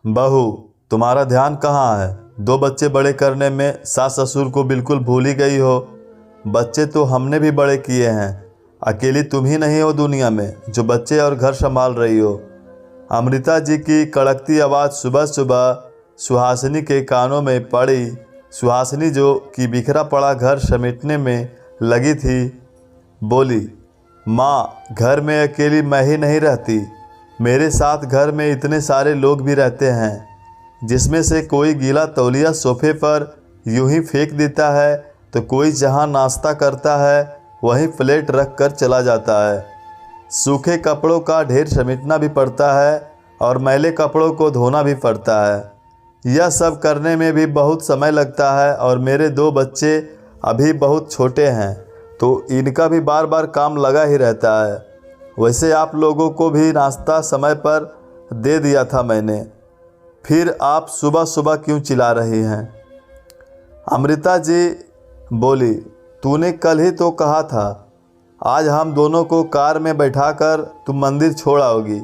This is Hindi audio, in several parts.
बहू, तुम्हारा ध्यान कहाँ है? 2 बच्चे बड़े करने में सास ससुर को बिल्कुल भूल ही गई हो। बच्चे तो हमने भी बड़े किए हैं। अकेली तुम ही नहीं हो दुनिया में जो बच्चे और घर संभाल रही हो। अमृता जी की कड़कती आवाज़ सुबह सुबह सुहासिनी के कानों में पड़ी। सुहासिनी जो कि बिखरा पड़ा घर समेटने में लगी थी, बोली, माँ, घर में अकेली मैं ही नहीं रहती। मेरे साथ घर में इतने सारे लोग भी रहते हैं, जिसमें से कोई गीला तौलिया सोफे पर यूं ही फेंक देता है तो कोई जहां नाश्ता करता है वहीं प्लेट रख कर चला जाता है। सूखे कपड़ों का ढेर समेटना भी पड़ता है और मैले कपड़ों को धोना भी पड़ता है। यह सब करने में भी बहुत समय लगता है और मेरे 2 बच्चे अभी बहुत छोटे हैं तो इनका भी बार बार काम लगा ही रहता है। वैसे आप लोगों को भी नाश्ता समय पर दे दिया था मैंने, फिर आप सुबह सुबह क्यों चिल्ला रही हैं? अमृता जी बोली, तूने कल ही तो कहा था आज हम दोनों को कार में बैठाकर तुम मंदिर छोड़ आओगी,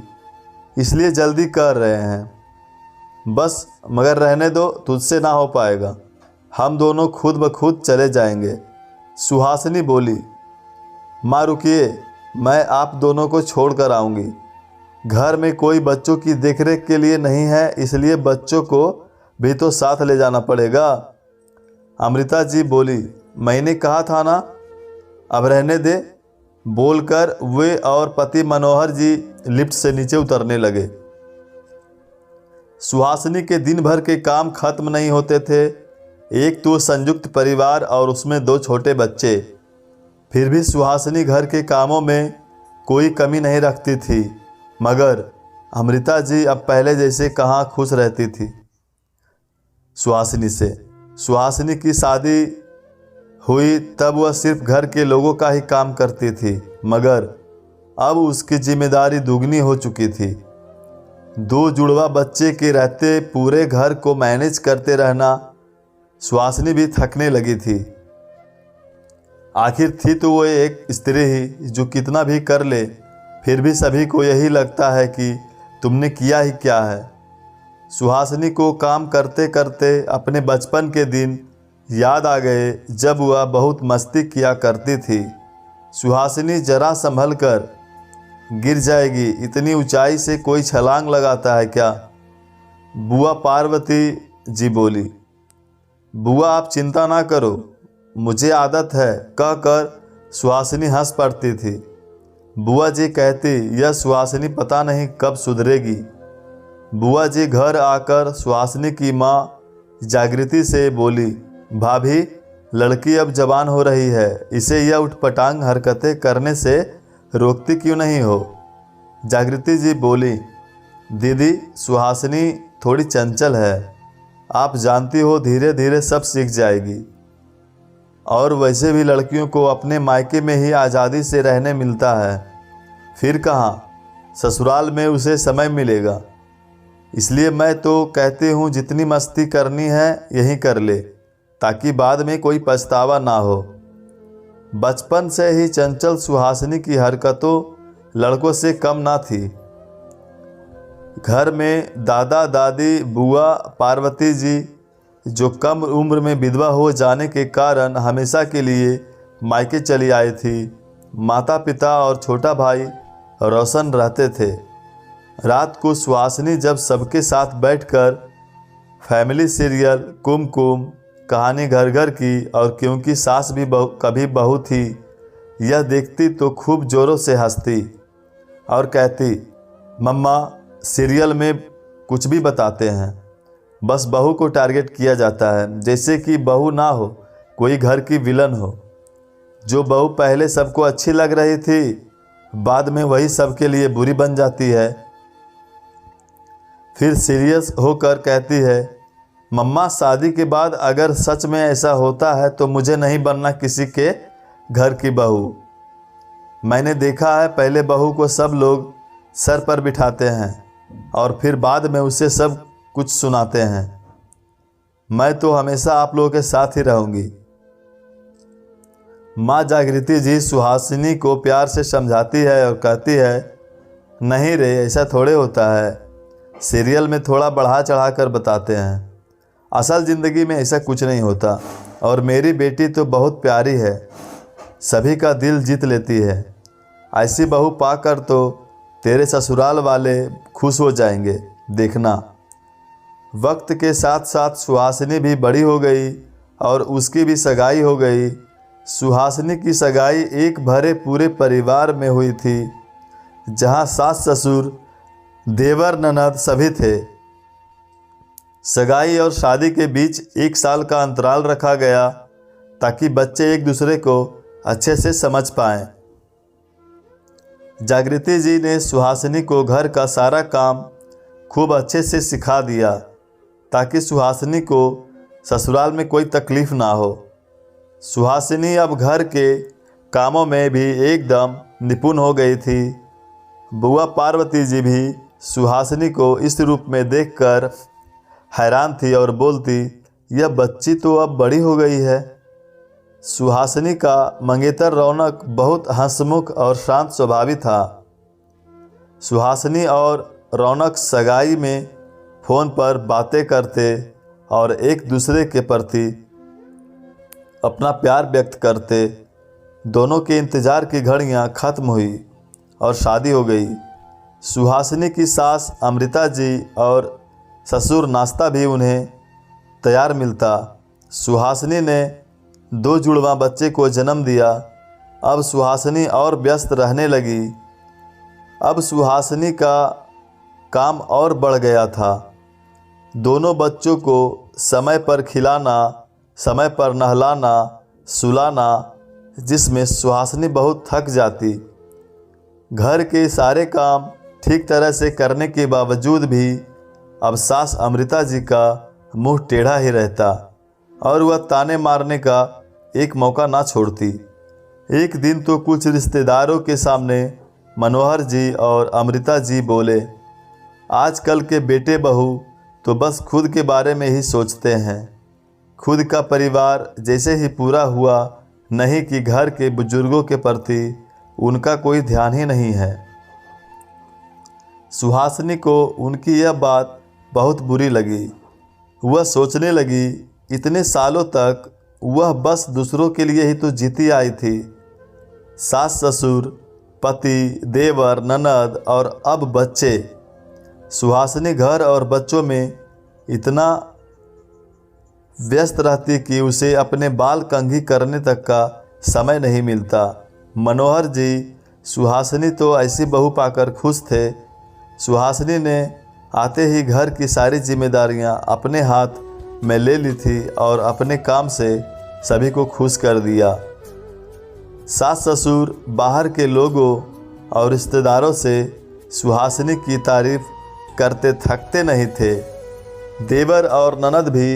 इसलिए जल्दी कर रहे हैं। बस मगर रहने दो, तुझसे ना हो पाएगा। हम दोनों खुद ब खुद चले जाएंगे। सुहासिनी बोली, माँ रुकिए, मैं आप दोनों को छोड़ कर आऊँगी। घर में कोई बच्चों की देखरेख के लिए नहीं है, इसलिए बच्चों को भी तो साथ ले जाना पड़ेगा। अमृता जी बोली, मैंने कहा था ना, अब रहने दे। बोलकर वे और पति मनोहर जी लिफ्ट से नीचे उतरने लगे। सुहासिनी के दिन भर के काम खत्म नहीं होते थे। एक तो संयुक्त परिवार और उसमें 2 छोटे बच्चे। फिर भी सुहासिनी घर के कामों में कोई कमी नहीं रखती थी, मगर अमृता जी अब पहले जैसे कहाँ खुश रहती थी सुहासिनी से। सुहासिनी की शादी हुई तब वह सिर्फ घर के लोगों का ही काम करती थी, मगर अब उसकी जिम्मेदारी दुगनी हो चुकी थी। 2 जुड़वा बच्चे के रहते पूरे घर को मैनेज करते रहना सुहासिनी भी थकने लगी थी। आखिर थी तो वो एक स्त्री ही जो कितना भी कर ले फिर भी सभी को यही लगता है कि तुमने किया ही क्या है। सुहासिनी को काम करते करते अपने बचपन के दिन याद आ गए जब वह बहुत मस्ती किया करती थी। सुहासिनी जरा संभल कर गिर जाएगी, इतनी ऊंचाई से कोई छलांग लगाता है क्या? बुआ पार्वती जी बोली, बुआ आप चिंता ना करो, मुझे आदत है, कहकर सुहासिनी हंस पड़ती थी। बुआ जी कहती, यह सुहासिनी पता नहीं कब सुधरेगी। बुआ जी घर आकर सुहासिनी की माँ जागृति से बोली, भाभी, लड़की अब जवान हो रही है, इसे यह उठपटांग हरकतें करने से रोकती क्यों नहीं हो? जागृति जी बोली, दीदी, सुहासिनी थोड़ी चंचल है, आप जानती हो, धीरे धीरे सब सीख जाएगी। और वैसे भी लड़कियों को अपने मायके में ही आज़ादी से रहने मिलता है, फिर कहाँ ससुराल में उसे समय मिलेगा। इसलिए मैं तो कहती हूँ जितनी मस्ती करनी है यही कर ले, ताकि बाद में कोई पछतावा ना हो। बचपन से ही चंचल सुहासिनी की हरकतों लड़कों से कम ना थी। घर में दादा दादी बुआ पार्वती जी जो कम उम्र में विधवा हो जाने के कारण हमेशा के लिए मायके चली आई थी। माता पिता और छोटा भाई रोशन रहते थे। रात को सुहासिनी जब सबके साथ बैठकर फैमिली सीरियल, कुमकुम, कहानी घर घर की और क्योंकि सास भी कभी बहू थी यह देखती तो खूब ज़ोरों से हंसती और कहती, मम्मा, सीरियल में कुछ भी बताते हैं, बस बहू को टारगेट किया जाता है, जैसे कि बहू ना हो, कोई घर की विलन हो। जो बहू पहले सबको अच्छी लग रही थी बाद में वही सबके लिए बुरी बन जाती है। फिर सीरियस होकर कहती है, मम्मा, शादी के बाद अगर सच में ऐसा होता है तो मुझे नहीं बनना किसी के घर की बहू। मैंने देखा है पहले बहू को सब लोग सर पर बिठाते हैं और फिर बाद में उसे सब कुछ सुनाते हैं। मैं तो हमेशा आप लोगों के साथ ही रहूँगी। माँ जागृति जी सुहासिनी को प्यार से समझाती है और कहती है, नहीं रे, ऐसा थोड़े होता है, सीरियल में थोड़ा बढ़ा चढ़ा कर बताते हैं। असल ज़िंदगी में ऐसा कुछ नहीं होता। और मेरी बेटी तो बहुत प्यारी है, सभी का दिल जीत लेती है। ऐसी बहू पाकर तो तेरे ससुराल वाले खुश हो जाएंगे, देखना। वक्त के साथ साथ सुहासिनी भी बड़ी हो गई और उसकी भी सगाई हो गई। सुहासिनी की सगाई एक भरे पूरे परिवार में हुई थी, जहाँ सास ससुर देवर ननद सभी थे। सगाई और शादी के बीच 1 साल का अंतराल रखा गया ताकि बच्चे एक दूसरे को अच्छे से समझ पाएं। जागृति जी ने सुहासिनी को घर का सारा काम खूब अच्छे से सिखा दिया ताकि सुहासिनी को ससुराल में कोई तकलीफ़ ना हो। सुहासिनी अब घर के कामों में भी एकदम निपुण हो गई थी। बुआ पार्वती जी भी सुहासिनी को इस रूप में देखकर हैरान थी और बोलती, यह बच्ची तो अब बड़ी हो गई है। सुहासिनी का मंगेतर रौनक बहुत हंसमुख और शांत स्वभावी था। सुहासिनी और रौनक सगाई में फ़ोन पर बातें करते और एक दूसरे के प्रति अपना प्यार व्यक्त करते। दोनों के इंतज़ार की घड़ियां ख़त्म हुई और शादी हो गई। सुहासिनी की सास अमृता जी और ससुर नाश्ता भी उन्हें तैयार मिलता। सुहासिनी ने 2 जुड़वा बच्चे को जन्म दिया। अब सुहासिनी और व्यस्त रहने लगी। अब सुहासिनी का काम और बढ़ गया था। दोनों बच्चों को समय पर खिलाना, समय पर नहलाना, सुलाना, जिसमें सुहासिनी बहुत थक जाती। घर के सारे काम ठीक तरह से करने के बावजूद भी अब सास अमृता जी का मुंह टेढ़ा ही रहता और वह ताने मारने का एक मौका ना छोड़ती। एक दिन तो कुछ रिश्तेदारों के सामने मनोहर जी और अमृता जी बोले, आजकल के बेटे बहू तो बस खुद के बारे में ही सोचते हैं। खुद का परिवार जैसे ही पूरा हुआ, नहीं कि घर के बुजुर्गों के प्रति उनका कोई ध्यान ही नहीं है। सुहासिनी को उनकी यह बात बहुत बुरी लगी। वह सोचने लगी, इतने सालों तक वह बस दूसरों के लिए ही तो जीती आई थी। सास ससुर, पति, देवर, ननद और अब बच्चे। सुहासिनी घर और बच्चों में इतना व्यस्त रहती कि उसे अपने बाल कंघी करने तक का समय नहीं मिलता। मनोहर जी सुहासिनी तो ऐसी बहू पाकर खुश थे। सुहासिनी ने आते ही घर की सारी जिम्मेदारियां अपने हाथ में ले ली थी और अपने काम से सभी को खुश कर दिया। सास ससुर बाहर के लोगों और रिश्तेदारों से सुहासिनी की तारीफ करते थकते नहीं थे। देवर और ननद भी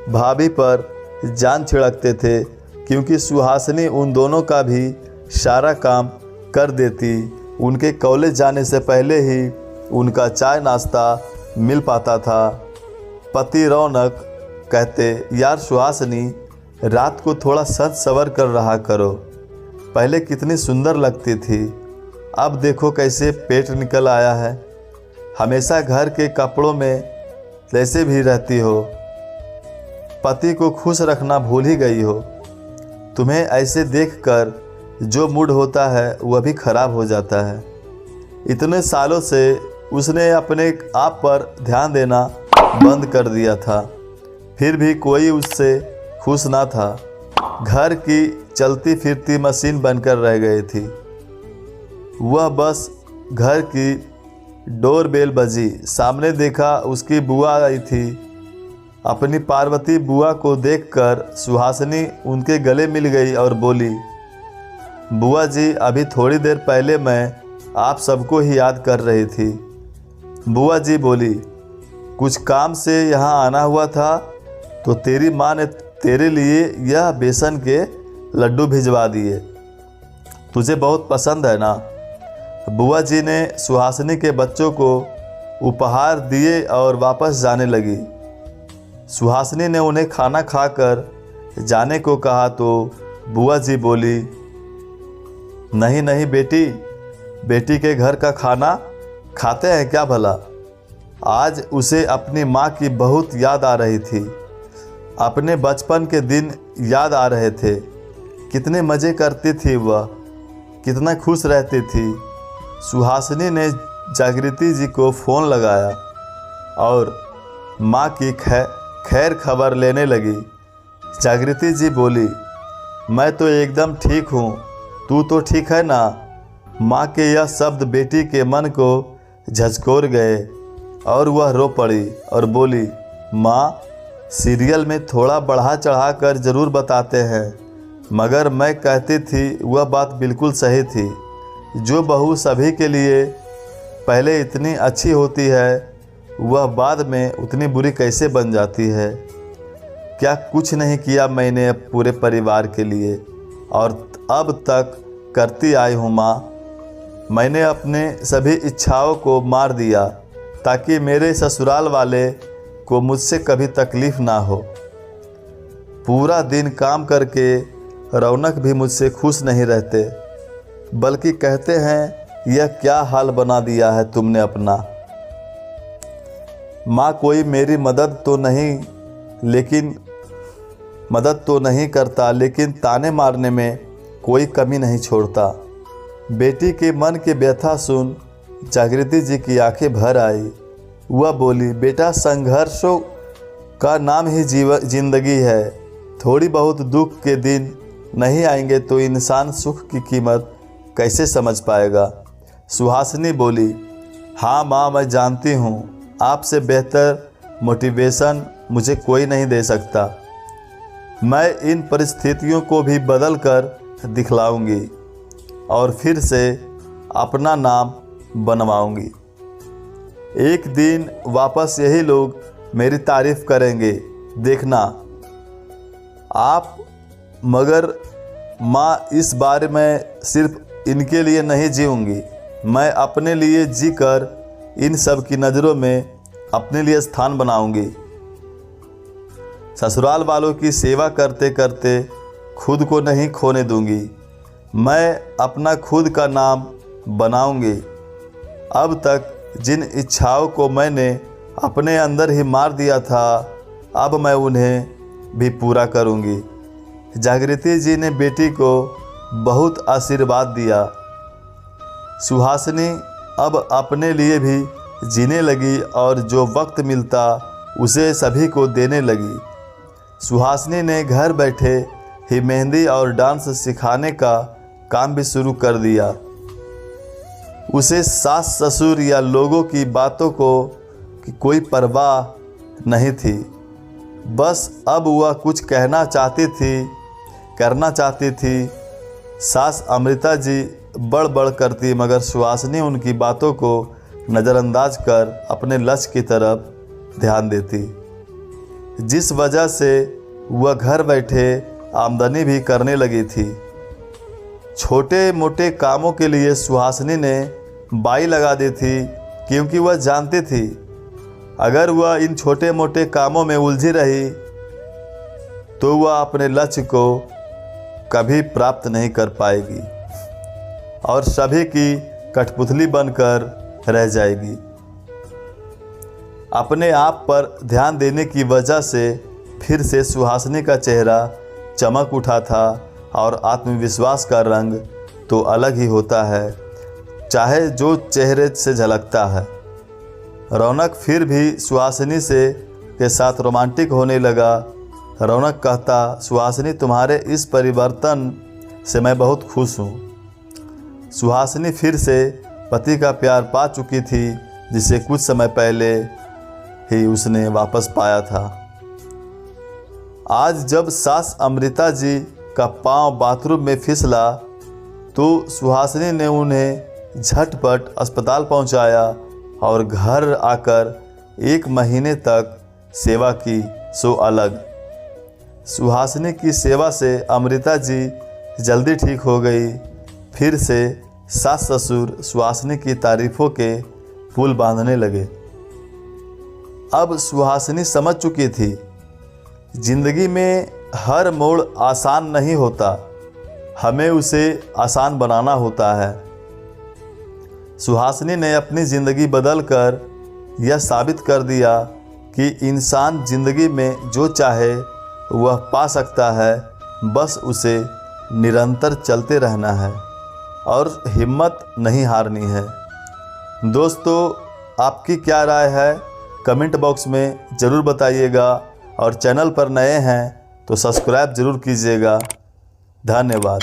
भाभी पर जान छिड़कते थे, क्योंकि सुहासिनी उन दोनों का भी सारा काम कर देती। उनके कॉलेज जाने से पहले ही उनका चाय नाश्ता मिल पाता था। पति रौनक कहते, यार सुहासिनी, रात को थोड़ा सज सवर कर रहा करो। पहले कितनी सुंदर लगती थी, अब देखो कैसे पेट निकल आया है। हमेशा घर के कपड़ों में जैसे भी रहती हो। पति को खुश रखना भूल ही गई हो। तुम्हें ऐसे देखकर जो मूड होता है वह भी खराब हो जाता है। इतने सालों से उसने अपने आप पर ध्यान देना बंद कर दिया था, फिर भी कोई उससे खुश ना था। घर की चलती फिरती मशीन बनकर रह गई थी। वह बस घर की डोरबेल बजी, सामने देखा उसकी बुआ आई थी। अपनी पार्वती बुआ को देखकर सुहासिनी उनके गले मिल गई और बोली, बुआ जी, अभी थोड़ी देर पहले मैं आप सबको ही याद कर रही थी। बुआ जी बोली, कुछ काम से यहाँ आना हुआ था तो तेरी माँ ने तेरे लिए यह बेसन के लड्डू भिजवा दिए, तुझे बहुत पसंद है ना। बुआ जी ने सुहासिनी के बच्चों को उपहार दिए और वापस जाने लगी। सुहासिनी ने उन्हें खाना खाकर जाने को कहा तो बुआ जी बोली, नहीं नहीं बेटी, बेटी के घर का खाना खाते हैं क्या भला। आज उसे अपनी माँ की बहुत याद आ रही थी। अपने बचपन के दिन याद आ रहे थे। कितने मज़े करती थी वह, कितना खुश रहती थी। सुहासिनी ने जागृति जी को फ़ोन लगाया और माँ की खैर खबर लेने लगी। जागृति जी बोली, मैं तो एकदम ठीक हूँ, तू तो ठीक है ना। माँ के यह शब्द बेटी के मन को झकझोर गए और वह रो पड़ी और बोली, माँ, सीरियल में थोड़ा बढ़ा चढ़ा कर ज़रूर बताते हैं, मगर मैं कहती थी वह बात बिल्कुल सही थी। जो बहू सभी के लिए पहले इतनी अच्छी होती है, वह बाद में उतनी बुरी कैसे बन जाती है। क्या कुछ नहीं किया मैंने पूरे परिवार के लिए, और अब तक करती आई हूँ माँ। मैंने अपने सभी इच्छाओं को मार दिया ताकि मेरे ससुराल वाले को मुझसे कभी तकलीफ़ ना हो। पूरा दिन काम करके रौनक भी मुझसे खुश नहीं रहते, बल्कि कहते हैं यह क्या हाल बना दिया है तुमने अपना। माँ, कोई मेरी मदद तो नहीं करता, लेकिन ताने मारने में कोई कमी नहीं छोड़ता। बेटी के मन की व्यथा सुन जागृति जी की आंखें भर आई। वह बोली, बेटा, संघर्षों का नाम ही जिंदगी है। थोड़ी बहुत दुख के दिन नहीं आएंगे तो इंसान सुख की कीमत कैसे समझ पाएगा। सुहासिनी बोली, हाँ माँ, मैं जानती हूँ, आपसे बेहतर मोटिवेशन मुझे कोई नहीं दे सकता। मैं इन परिस्थितियों को भी बदल कर दिखलाऊंगी और फिर से अपना नाम बनवाऊंगी। एक दिन वापस यही लोग मेरी तारीफ़ करेंगे, देखना आप। मगर माँ, इस बार मैं सिर्फ इनके लिए नहीं जीऊँगी, मैं अपने लिए जीकर इन सब की नज़रों में अपने लिए स्थान बनाऊंगी। ससुराल वालों की सेवा करते करते खुद को नहीं खोने दूंगी। मैं अपना खुद का नाम बनाऊंगी। अब तक जिन इच्छाओं को मैंने अपने अंदर ही मार दिया था, अब मैं उन्हें भी पूरा करूंगी। जागृति जी ने बेटी को बहुत आशीर्वाद दिया। सुहासिनी अब अपने लिए भी जीने लगी और जो वक्त मिलता उसे सभी को देने लगी। सुहासिनी ने घर बैठे ही मेहंदी और डांस सिखाने का काम भी शुरू कर दिया। उसे सास ससुर या लोगों की बातों की कोई परवाह नहीं थी। बस अब वह कुछ करना चाहती थी। सास अमृता जी बड़ करती, मगर सुहासिनी उनकी बातों को नज़रअंदाज कर अपने लक्ष्य की तरफ ध्यान देती, जिस वजह से वह घर बैठे आमदनी भी करने लगी थी। छोटे मोटे कामों के लिए सुहासिनी ने बाई लगा दी थी, क्योंकि वह जानती थी अगर वह इन छोटे मोटे कामों में उलझी रही तो वह अपने लक्ष्य को कभी प्राप्त नहीं कर पाएगी और सभी की कठपुतली बनकर रह जाएगी। अपने आप पर ध्यान देने की वजह से फिर से सुहासिनी का चेहरा चमक उठा था और आत्मविश्वास का रंग तो अलग ही होता है, चाहे जो चेहरे से झलकता है। रौनक फिर भी सुहासिनी के साथ रोमांटिक होने लगा। रौनक कहता, सुहासिनी, तुम्हारे इस परिवर्तन से मैं बहुत खुश हूँ। सुहासिनी फिर से पति का प्यार पा चुकी थी, जिसे कुछ समय पहले ही उसने वापस पाया था। आज जब सास अमृता जी का पांव बाथरूम में फिसला तो सुहासिनी ने उन्हें झटपट अस्पताल पहुंचाया और घर आकर 1 महीने तक सेवा की, सो अलग। सुहासिनी की सेवा से अमृता जी जल्दी ठीक हो गई। फिर से सास ससुर सुहासिनी की तारीफ़ों के पुल बांधने लगे। अब सुहासिनी समझ चुकी थी, जिंदगी में हर मोड़ आसान नहीं होता, हमें उसे आसान बनाना होता है। सुहासिनी ने अपनी ज़िंदगी बदलकर यह साबित कर दिया कि इंसान ज़िंदगी में जो चाहे वह पा सकता है, बस उसे निरंतर चलते रहना है और हिम्मत नहीं हारनी है। दोस्तों, आपकी क्या राय है कमेंट बॉक्स में ज़रूर बताइएगा और चैनल पर नए हैं तो सब्सक्राइब ज़रूर कीजिएगा। धन्यवाद।